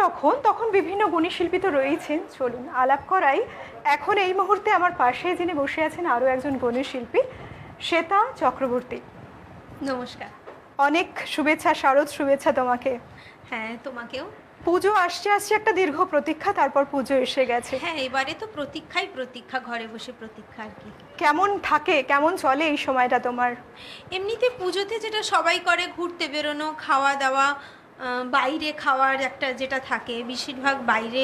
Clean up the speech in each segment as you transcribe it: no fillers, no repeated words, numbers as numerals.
যখন তখন বিভিন্ন গুণী শিল্পী তো রয়েছেন, চলুন আলাপ করাই। এখন এই মুহূর্তে আমার পাশে যিনি বসে আছেন আরও একজন গুণী শিল্পী, শ্বেতা চক্রবর্তী। নমস্কার। অনেক শুভেচ্ছা, শারদ শুভেচ্ছা তোমাকে। হ্যাঁ, তোমাকেও। পুজো আসছে আসছে একটা দীর্ঘ প্রতীক্ষা, তারপর পুজো এসে গেছে। হ্যাঁ, এবারে তো প্রতীক্ষাই প্রতীক্ষা, ঘরে বসে প্রতীক্ষা আর কি। কেমন থাকে, কেমন চলে এই সময়টা তোমার? এমনিতে পুজোতে যেটা সবাই করে, ঘুরতে বেরোনো, খাওয়া দাওয়া, বাইরে খাওয়ার একটা যেটা থাকে, বেশিরভাগ বাইরে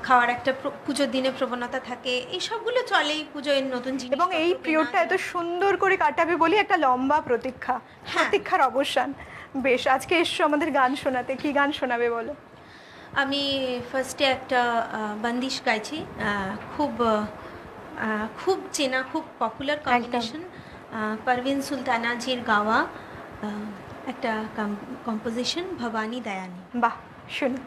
খাওয়ার একটা পুজোর দিনে প্রবণতা থাকে, এই সবগুলো চলেই। পুজোয় নতুন জিনিস এবং এই পিরিয়ডটা এত সুন্দর করে কাটাবে বলি একটা লম্বা প্রতীক্ষা, প্রতীক্ষার অবসান। বেশ, আজকে এসছো আমাদের গান শোনাতে, কি গান শোনাবে বলো? আমি ফার্স্টে একটা বন্দিশ গাইছি, খুব খুব চেনা, খুব পপুলার কম্বিনেশন, পারভিন সুলতানা জির গাওয়া একটা কম্পোজিশন, ভবানী দয়ানী। বাহ, শুনি।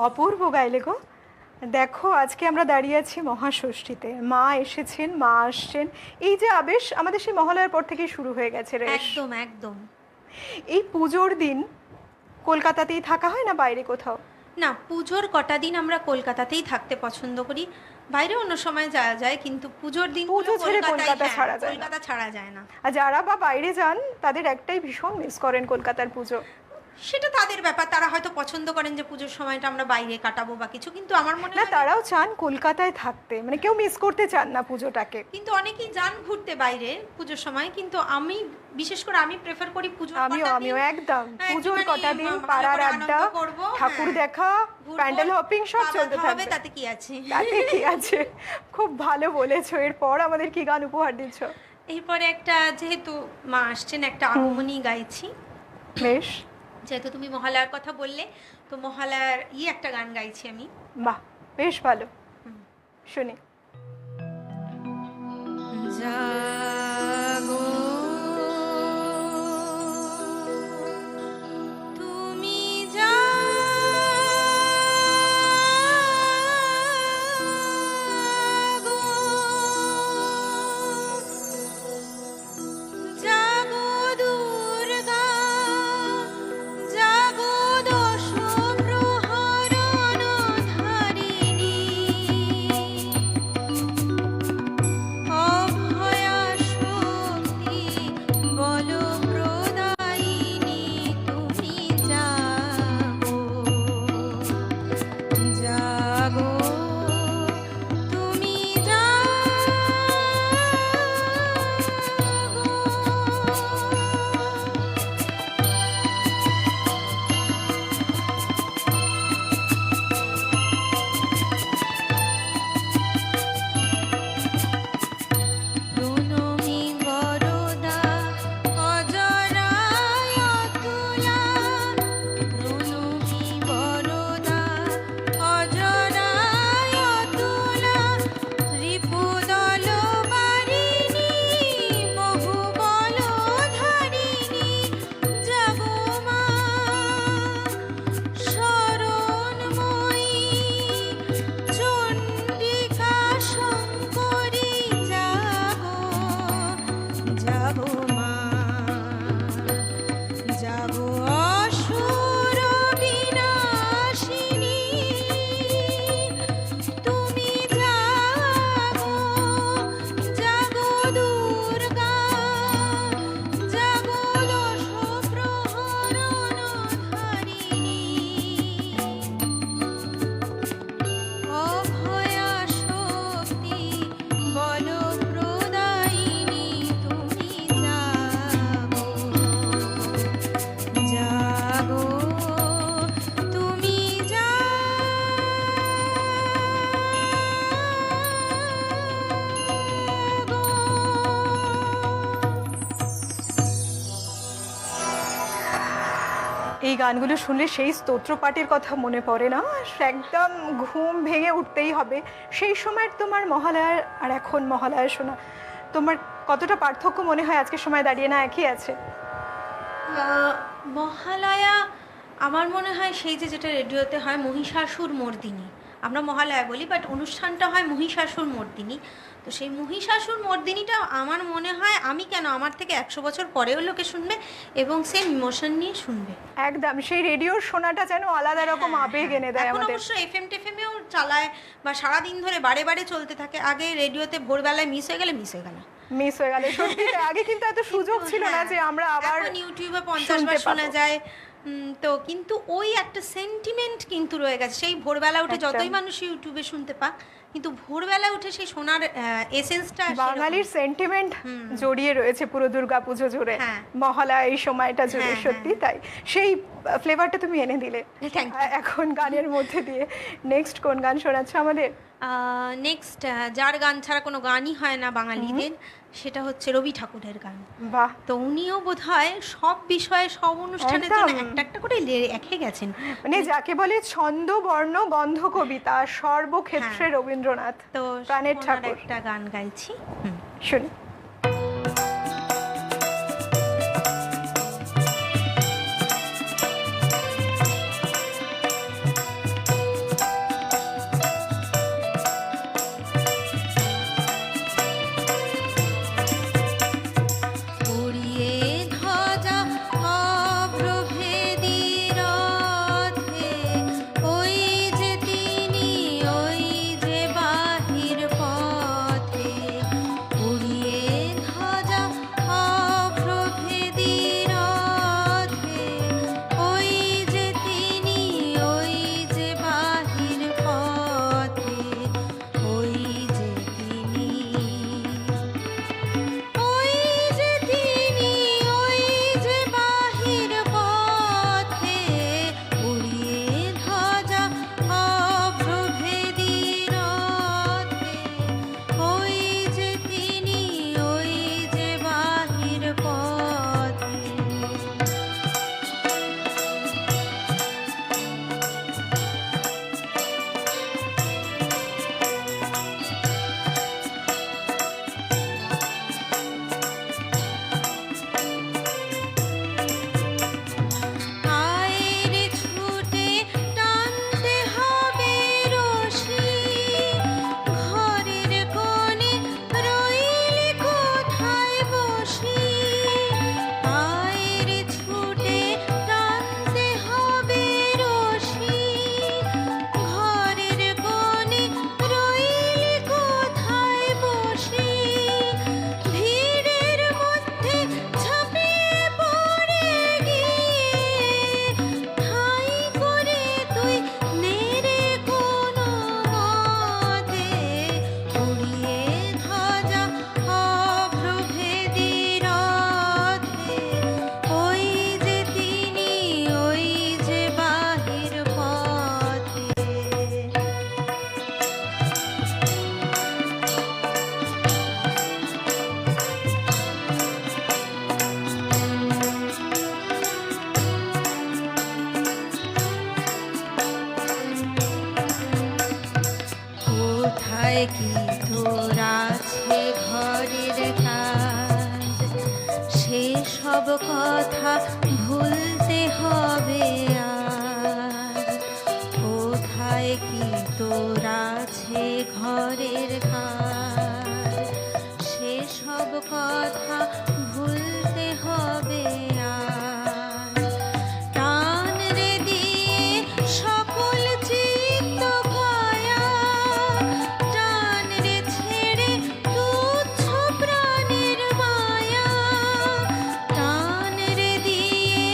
অপূর্ব গাইলে গো। দেখো আজকে আমরা দাঁড়িয়ে আছি মহাষষ্ঠীতে, মা এসেছেন, মা আসছেন, এই যে আবেশ আমাদের সেই মহালয়ার পর থেকেই শুরু হয়ে গেছে রেশ। একদম একদম। এই পুজোর দিন কলকাতাতেই থাকা হয় না বাইরে কোথাও? না, পুজোর কটা দিন আমরা কলকাতাতেই থাকতে পছন্দ করি, বাইরে অন্য সময় যাওয়া যায়, কিন্তু পুজোর দিন পুজো ছেড়ে কলকাতা ছাড়া যায় না। কলকাতা ছাড়া যায় না। আর যারা বা বাইরে যান তাদের একটাই ভীষণ মিস করেন কলকাতার পুজো। সেটা তাদের ব্যাপার, তারা হয়তো পছন্দ করেন যে পুজোর সময়টা আমরা বাইরে কাটাবো বা কিছু, কিন্তু আমার মনে না হয় তারাও চান কলকাতায় থাকতে, মানে কেউ মিস করতে চান না পুজোটাকে। কিন্তু অনেকেই যান ঘুরতে বাইরে পুজোর সময়, কিন্তু আমি বিশেষ করে আমি প্রেফার করি পুজোর আমিও একদম পুজোর একটুখানি কটা দিন ভালো পাড়ার করে আড্ডা, আনন্দ করবো, ঠাকুর হ্যাঁ, দেখা, ঘুরবো, প্যান্ডেল হপিং সব খাওয়া চলতে দাওয়া হবে, থাকবে। তাতে কি আছে। তাতে কি আছে, খুব ভালো বলেছো। এরপর আমাদের কি গান উপহার দিচ্ছ? এরপরে একটা, যেহেতু মা আসছেন, একটা আগমনী গাইছি। বেশ, যেহেতু তুমি মহালয়ার কথা বললে, তো মহালয়ার একটা গান গাইছি আমি। বাহ, বেশ ভালো, শুনি। জাগো তুমি জাগো, জাগো দুর্গা, জাগো দশ প্রহরণ ধারিণী, অভয়া শক্তি বল প্রদায়িনী, তুমি জাগো, জাগো তুমি প্রণমী বরদা অজরায় অতুলা, প্রণমী বরদা অজরায় অতুলা, রিপুদল বারিণী বহুবল ধারিণী, জাগো মা শরণময়ী, চণ্ডিকা শঙ্করী, জাগো, জাগো মা, জাগো অসুর বিনাশিনী, তুমি জাগো, জাগো দুর্গা, জাগো দশ প্রহরণ ধারিণী, অভয়া শক্তি বল প্রদায়িনী, তুমি জাগো, জাগো তুমি এই গানগুলো শুনলে সেই স্তোত্রপাঠের কথা মনে পড়ে না? একদম ঘুম ভেঙে উঠতেই হবে। সেই সময়ের তোমার মহালয়ার আর এখন মহালয়া শোনা, তোমার কতটা পার্থক্য মনে হয় আজকের সময় দাঁড়িয়ে, না একই আছে? মহালয়া আমার মনে হয় সেই যেটা রেডিওতে হয় মহিষাসুর মর্দিনী, আমরা মহালয়া বলি, বাট অনুষ্ঠানটা হয় মহিষাসুর মর্দিনী। তো সেই মহিষাসুর মর্দিনীটা আমার মনে হয়, আমি কেন, আমার থেকে 100 বছর পরেও লোকে শুনবে এবং সেম ইমোশন নিয়ে শুনবে। একদম সেই রেডিওর শোনাটা যেন আলাদা রকম আবেগ এনে দেয় এখন আমাদের। অবশ্য এফএম টেফএমেও চালায় বা সারাদিন ধরে বারে বারে চলতে থাকে। আগে রেডিওতে ভোরবেলায় মিস হয়ে গেলে মিস হয়ে গেল, মিস হয়ে গেলে সত্যি। আগে কিন্তু এত সুযোগ ছিল না যে আমরা আবার এখন ইউটিউবে 50 বার শোনা যায়। তো কিন্তু ওই একটা সেন্টিমেন্ট কিন্তু রয়ে গেছে। সেই ভোরবেলা উঠে যতই মানুষ ইউটিউবে শুনতে পাক, কিন্তু ভোরবেলা উঠে সেই সোনার এসেন্সটা, বাঙালির সেন্টিমেন্ট জড়িয়ে রয়েছে পুরো দুর্গাপুজো জুড়ে, মহালয়া এই সময়টা জুড়ে। সত্যি তাই, সেই ফ্লেভারটা তুমি এনে দিলে এখন গানের মধ্যে দিয়ে। নেক্সট কোন গান শোনাচ্ছ আমাদের? নেক্সট যার গান ছাড়া কোনো গানই হয় না বাঙালিদের, সেটা হচ্ছে রবি ঠাকুরের গান। বাহ, তো উনিও বোধহয় সব বিষয়ে সব অনুষ্ঠানের জন্য একটা একটা করে রেখে গেছেন, মানে যাকে বলে ছন্দ বর্ণ গন্ধ কবিতা সর্বক্ষেত্রে রবীন্দ্রনাথ। তো প্রাণের ঠাকুর একটা গান গাইছি, শুনি। কি তোর আছে ঘরের কাজ, সেসব কথা ভুলতে হবে আজ। কোথায় কি তোর আছে ঘরের কাজ, সেসব কথা ভুলতে হবে আজ। টান রে দিয়ে সকল চিত্ত কায়া, টান রে ছেড়ে তুচ্ছ প্রাণের মায়া, টান রে দিয়ে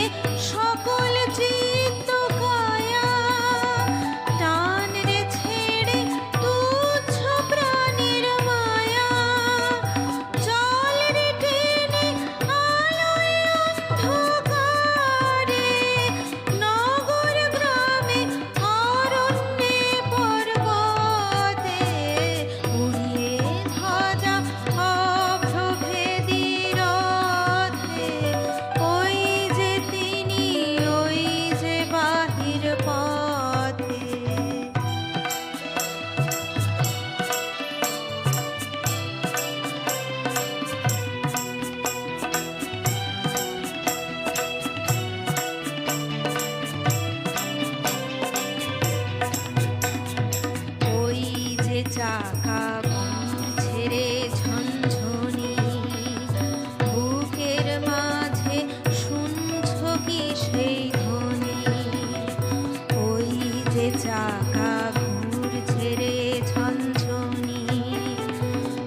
সকল চিত্ত কায়া, টান রে ছেড়ে তুচ্ছ প্রাণের মায়া। চল রে টেনে আলোয় অন্ধকারে, নগর গ্রামে অরণ্যে পর্বতে, উড়িয়ে ধ্বজা অভ্রভেদী রথে। ওই যে তিনি, ওই যে বাহির পথে। ওই যে চাকা ঘুরছে রে ঝনঝনি, বুকের মাঝে শুনছ কি সেই ধ্বনি। ওই যে চাকা ঘুরছে রে ঝনঝনি,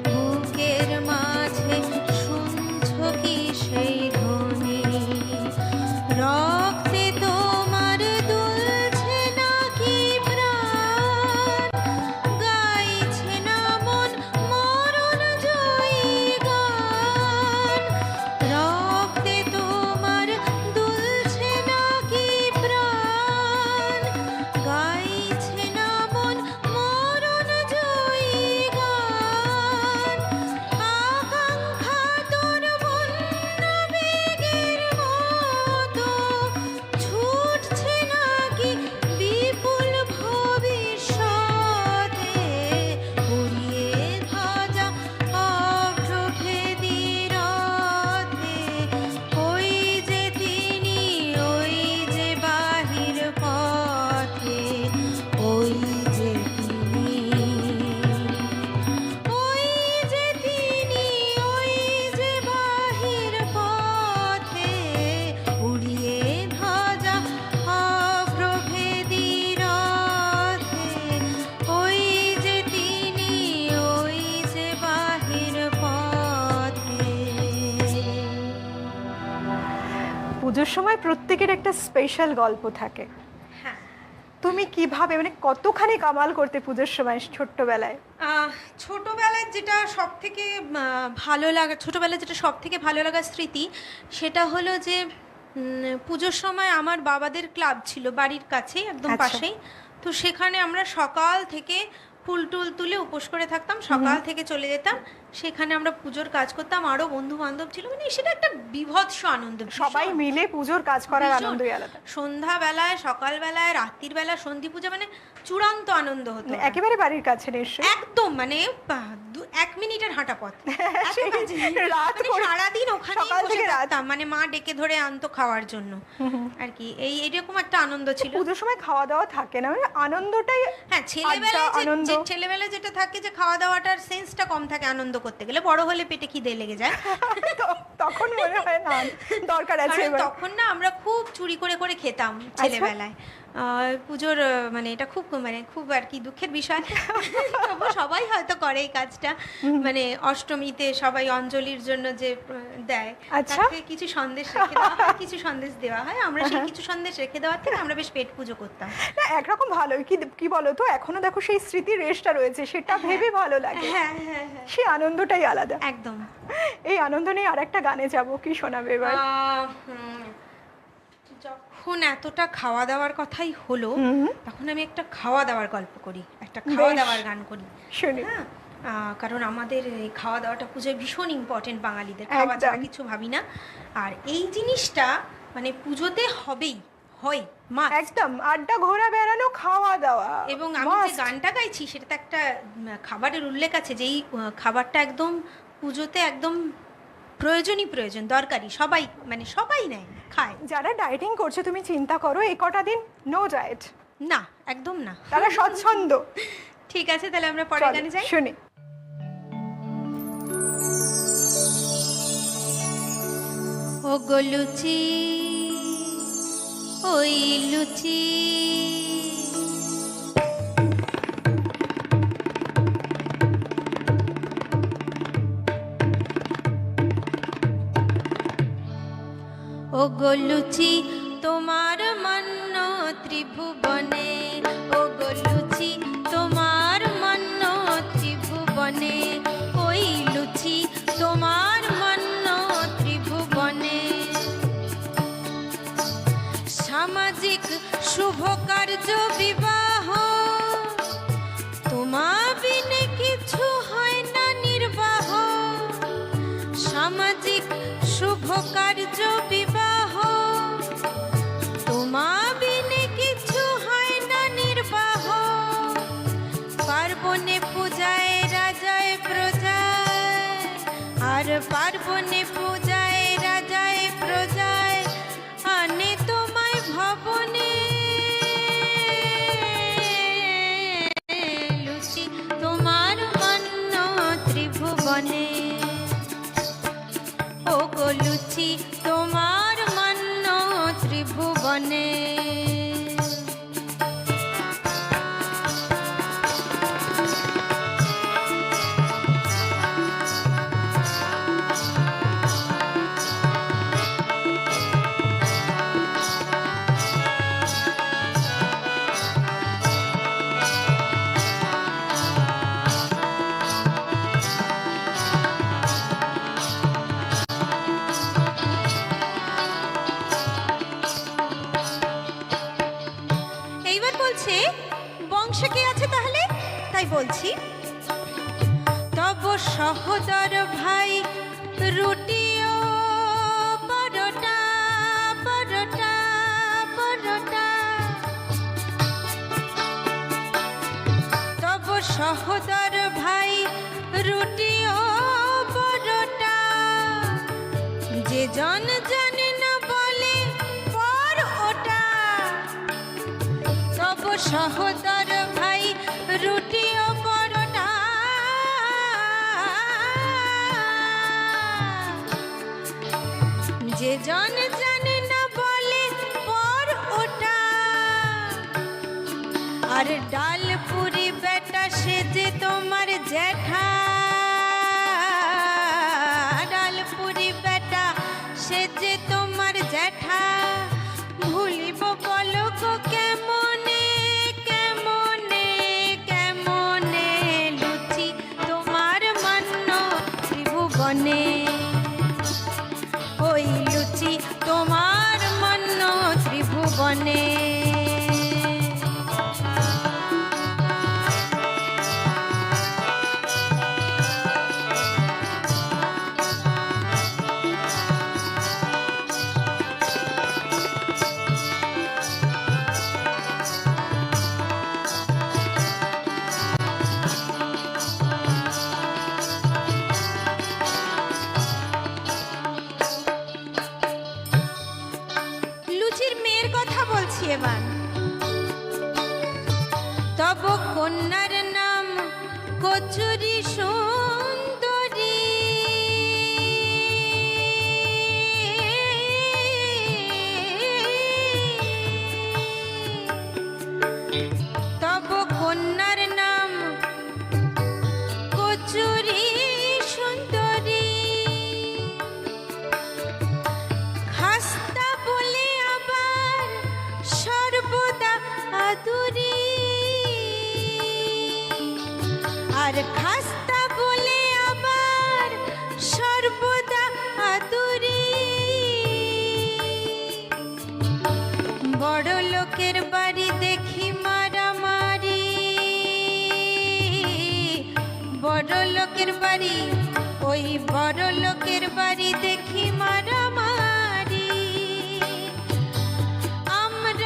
বুকের মাঝে শুনছ কি সেই ধ্বনি। রক্তে তোমার দুলছে নাকি প্রাণ, গাইছে না মন মরণ জয়ী গান। রক্তে তোমার দুলছে নাকি প্রাণ, গাইছে না মন মরণ জয়ী গান। আকাঙ্ক্ষা তোর বন্যা বেগের মতো ছুটছে নাকি বিপুল ভবিষ্যতে। উড়িয়ে ধ্বজা অভ্রভেদী রথে। ওই যে তিনি, ওই যে বাহির পথে। ওই যে তিনি, ওই যে তিনি, ওই যে বাহির পথে। উড়িয়ে ধ্বজা অভ্রভেদী রথে। ওই যে তিনি, ওই যে বাহির পথে। পুজোর সময় প্রত্যেকের একটা স্পেশাল গল্প থাকে। হ্যাঁ, তুমি কিভাবে মানে কতখানি কামাল করতে পুজোর সময় ছোট্টবেলায়? ছোটবেলায় যেটা সব থেকে ভালো লাগা, ছোটবেলায় যেটা সব থেকে ভালো লাগার স্মৃতি, সেটা হলো যে পুজোর সময় আমার বাবাদের ক্লাব ছিল বাড়ির কাছেই, একদম আচ্ছা। পাশেই। তো সেখানে আমরা সকাল থেকে ফুল টুল তুলে উপোস করে থাকতাম, সকাল থেকে চলে যেতাম সেখানে, আমরা পুজোর কাজ করতাম, আরও বন্ধু বান্ধব ছিল, মানে সেটা একটা বীভৎস আনন্দ। সবাই ভীষণ। মিলে পুজোর কাজ করার ভীষণ। আনন্দই আলাদা। সন্ধ্যাবেলায়, সকালবেলায়, রাত্রির বেলা, সন্ধি পূজা, মানে চূড়ান্ত আনন্দ হতো। একেবারে বাড়ির কাছে নিশ্চয়ই। একদম মানে 1 মিনিটের হাঁটা পথ। এত সেই কাছে। রাত মানে করে- সারাদিন ওখানেই সকাল বসে থেকে রাত। থাকতাম, মানে মা ডেকে ধরে আনতো খাওয়ার জন্য আর কি। এইরকম একটা আনন্দ ছিল। পুজোর সময় খাওয়া দাওয়া থাকে না, মানে আনন্দটাই। হ্যাঁ, ছেলেবেলায় আড্ডা, আনন্দ। ছেলেবেলায় যেটা থাকে যে খাওয়া দাওয়াটার সেন্সটা কম থাকে আনন্দ করতে গেলে, বড় হলে পেটে খিদে লেগে যায়। তখন মনে হয় না দরকার আছে কারণ এবার। তখন না আমরা খুব চুরি করে করে খেতাম ছেলেবেলায়। পুজোর মানে এটা খুব মানে খুব আর কি দুঃখের বিষয়। তবু সবাই হয়তো করে এই কাজটা, মানে অষ্টমীতে সবাই অঞ্জলির জন্য যে দেয়, আচ্ছা। তাতে কিছু সন্দেশ রেখে দেওয়া হয়, কিছু সন্দেশ দেওয়া হয়। আমরা সেই কিছু সন্দেশ রেখে দেওয়ার থেকে আমরা বেশ পেট পুজো করতাম। না, একরকম ভালোই, কি বলো তো, এখনো দেখো সেই স্মৃতির রেশটা রয়েছে, সেটা ভেবে ভালো লাগে। হ্যাঁ হ্যাঁ হ্যাঁ, সেই আনন্দটাই আলাদা। একদম। এই আনন্দ নিয়ে আরেকটা গানে যাব, কি শোনাবে এবার? যখন এতটা খাওয়া দাওয়ার কথাই হলো, তখন আমি একটা খাওয়া দাওয়ার গল্প করি, একটা খাওয়া দাওয়ার গান করি। শুনি। হ্যাঁ, কারণ আমাদের এই খাওয়া দাওয়াটা পুজোয় ভীষণ ইম্পর্টেন্ট, বাঙালিদের খাওয়া ছাড়া কিছু ভাবি না। আর এই জিনিসটা মানে পুজোতে হবেই হয় মা। একদম আড্ডা ঘোরা বেড়ানো খাওয়া দাওয়া এবং আমি যে must। গানটা গাইছি সেটাতে একটা খাবারের উল্লেখ আছে, যেই খাবারটা একদম পুজোতে একদম প্রয়োজন দরকারি, সবাই মানে সবাই নেয় খায়। যারা ডায়েটিং করছে তুমি চিন্তা করো, এই কটা দিন নো ডায়েট, না একদম না, তারা স্বচ্ছন্দ। ঠিক আছে তাহলে আমরা পরের চলো, গানে যাই। শুনি। ও গো লুচি, ওই লুচি, ও গো লুচি তোমার মান্য ত্রিভুবনে, ও গো লুচি তোমার মান্য ত্রিভুবনে, ওই লুচি তোমার মান্য ত্রিভুবনে। সামাজিক শুভ কার্য বিবাহ, তোমা বিনে কিছু হয় না নির্বাহ। সামাজিক শুভ কার্য বিবাহ, তোমা বিনে কিছু হয় না নির্বাহ। পার্বণে পূজায় রাজায় প্রজায়, আর পার্বণে পূজায় রাজায় প্রজায়, আনে তোমায় ভবনে। লুচি তোমার মান্য ত্রিভুবনে, ও গো লুচি তোমার মান্য ত্রিভুবনে। এইবার বলছে বংশে কে আছে তাহলে, তাই বলছি। তব সহোদর ভাই রুটি ও পরোটা, পরোটা, পরোটা। তব সহোদর ভাই রুটি ও পরোটা, যে জন জানে না বলে পর ওটা। তব সহোদর ভাই রুটি ও পরোটা, যে জন জানে না বলে পর ওটা। আর ডাল পুরি বেটা সে যে তোমার জ্যাঠা, ডাল পুরি বেটা সে যে তোমার জ্যাঠা। ভুলিব বলো গো কেমনে, কেমনে, কেমনে, লুচি তোমার মান্য ত্রিভুবনে, ওই লুচি তোমার মান্য ত্রিভুবনে। লুচির মেয়ের কথা বলছি এবার। তব কন্যার নাম কচুরি সুন্দরী, তব কন্যার নাম কচুরি সুন্দরী। খাস্তা বলে আবার সর্বদা আদুরি, আর খাস্তা বলে আবার সর্বদা আদুরি। বড় লোকের বাড়ি দেখি মারামারি, বড় লোকের বাড়ি, ওই বড় লোকের বাড়ি দেখি মারামারি। আমরা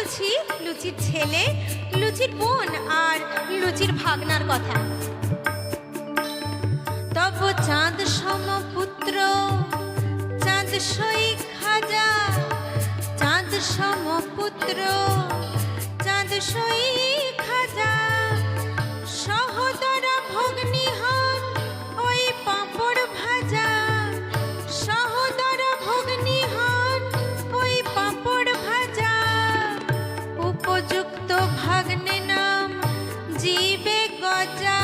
বলছি লুচির ছেলে, লুচির বোন আর লুচির ভাগনার কথা। তব চাঁদ সম পুত্র, চাঁদ সই খাজা, চাঁদ সম পুত্র, চাঁদ সই খাজা, সহদর ভগ্নী হন ওই পাঁপড় ভাজা, সহদর ভগ্নী হন ওই পাঁপড় ভাজা, উপযুক্ত ভাগ্নে নাম জীবে গজা,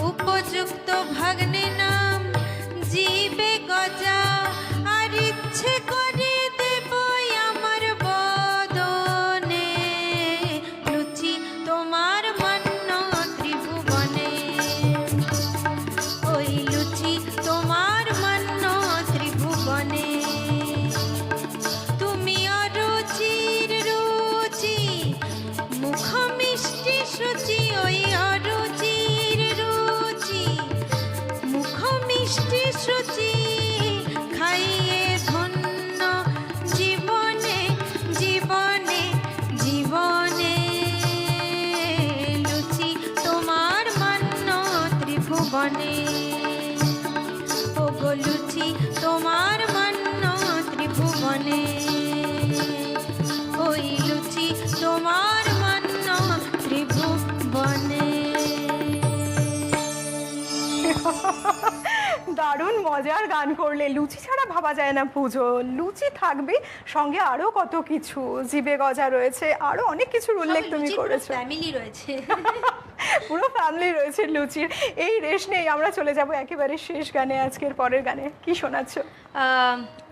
উপযুক্ত ভাগ্নে নাম জীবে গজা, আর ইচ্ছে করে দেবই আমার বদনে, লুচি তোমার মান্য ত্রিভুবনে, ওই লুচি তোমার মান্য ত্রিভুবনে। তুমি অরুচির রুচি, মুখ মিষ্টি সুচি, ওই অরুচির রুচি, মুখ মিষ্টি সুচি, খাইয়ে ধন্য জীবনে জীবনে জীবনে, লুচি তোমার মান্য ত্রিভুবনে, ওগো লুচি তোমার মান্য ত্রিভুবনে, ওই লুচি তোমার মান্য ত্রিভুবনে। দারুণ মজার গান করলে। লুচি ছাড়া ভাবা যায় না পুজো। লুচি থাকবে, সঙ্গে আরো কত কিছু, জিবে গজা রয়েছে, আরো অনেক কিছুর উল্লেখ তুমি করেছো। ফ্যামিলি রয়েছে, পুরো ফ্যামিলি রয়েছে লুচির। এই রেশ নেই, আমরা চলে যাব একেবারে শেষ গানে, আজকের পরের গানে। কি শোনাচ্ছ?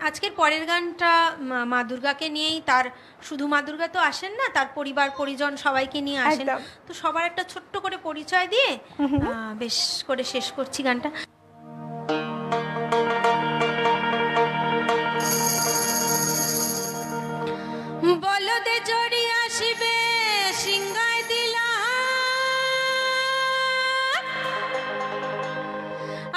আজকের পরের গানটা মা দুর্গাকে নিয়েই। তার শুধু মা দুর্গা তো আসেন না, তার পরিবার পরিজন সবাইকে নিয়ে আসেন। একদম। তো সবার একটা ছোট্ট করে পরিচয় দিয়ে বেশ করে শেষ করছি গানটা। বলদে জড়ি আসিবে সিংহায় দিলা,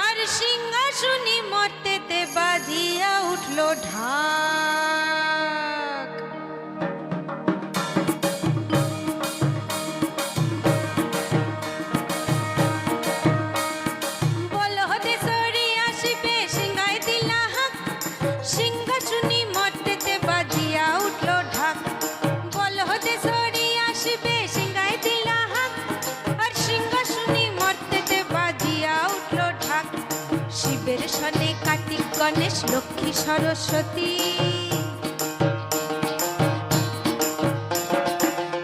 আর সিংহাসনী মর্তেতে বাজিয়া উঠলো ঢাক। বলদে জড়ি আসিবে সিংহায় দিলা, সিংহাসনী মর্তেতে বাজিয়া উঠলো ঢাক। বলদে জড়ি আসিবে সিংহায় দিলা, আর সিংহাসনী মর্তেতে বাজিয়া উঠলো ঢাক। শিবের সনে কার্তিক গণেশ লক্ষ্মী সরস্বতী,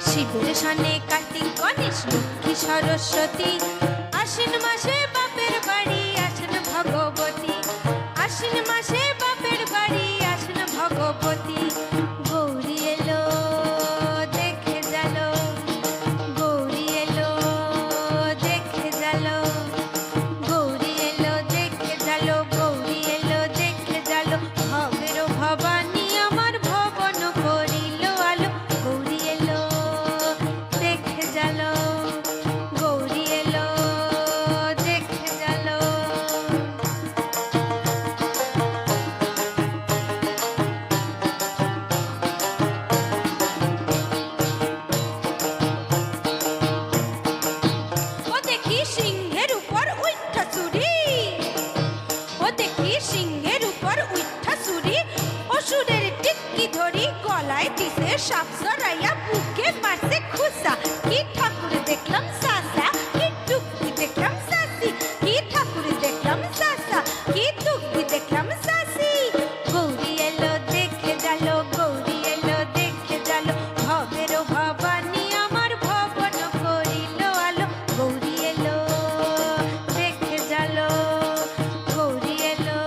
শিবের সনে কার্তিক গণেশ লক্ষ্মী সরস্বতী। আশ্বিন মাসে বাপের বাড়ি আসেন ভগবতী, আশ্বিন মাসে বাপের বাড়ি আসেন ভগবতী। গৌরী এলো দেখে জালো, গৌরী এলো দেখে জালো, গৌরী এলো দেখে জালো, গৌরী এলো দেখে জালো। ভবেরও ভবানী আমার ভবন করিল আলো, গৌরী এলো দেখে জালো, গৌরী এলো দেখে জালো। ও দেখি সিংহের উপর উঠা চুরি, ও দেখি সিংহের উপর উঠা চুরি, অসুরের টিক্কি ধরি গলায় দিছে সাপ জড়াইয়া, বুকে মারছে খুসা। কি ঠাকুর দেখলাম সাসা, কি টুকি দেখলাম সাসি, কি ঠাকুর দেখলাম সাসা, কি টুকি দেখলাম সাসি। গৌরী এলো দেখে জালো, গৌরী এলো দেখে জালো। ভবেরও ভবানী আমার ভবন করিল আলো, গৌরী এলো দেখে জালো, গৌরী এলো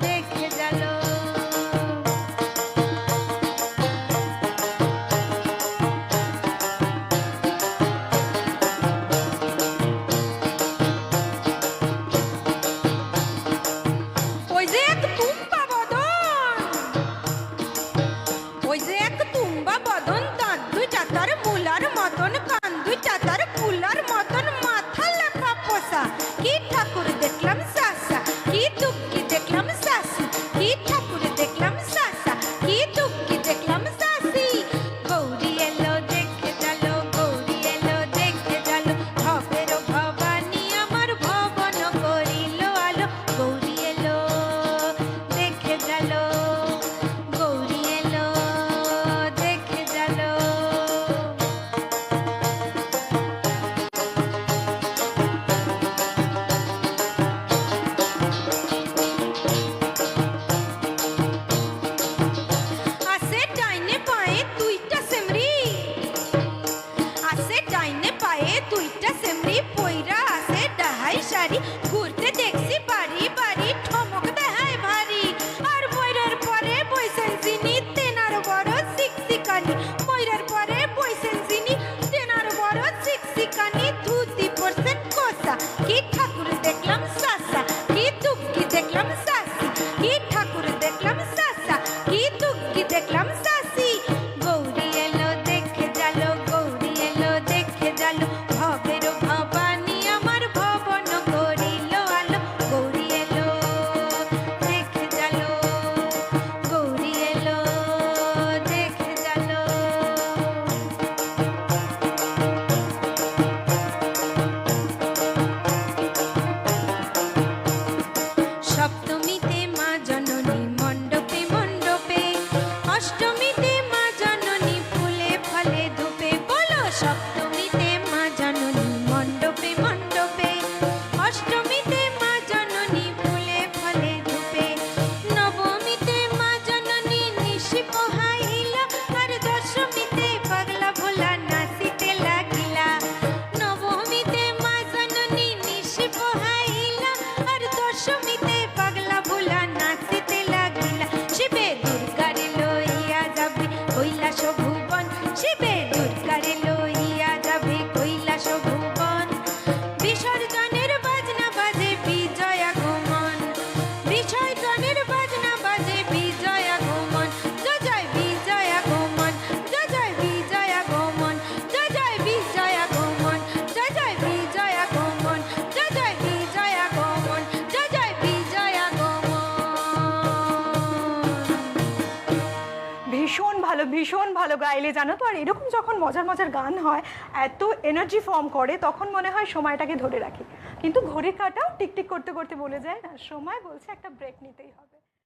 দেখে জালো। ভীষণ ভালো গাইলে জানো তো। আর এরকম যখন মজার মজার গান হয়, এত এনার্জি ফর্ম করে, তখন মনে হয় সময়টাকে ধরে রাখি, কিন্তু ঘড়ির কাঁটাও টিকটিক করতে করতে বলে যায় না, সময় বলছে একটা ব্রেক নিতেই হবে।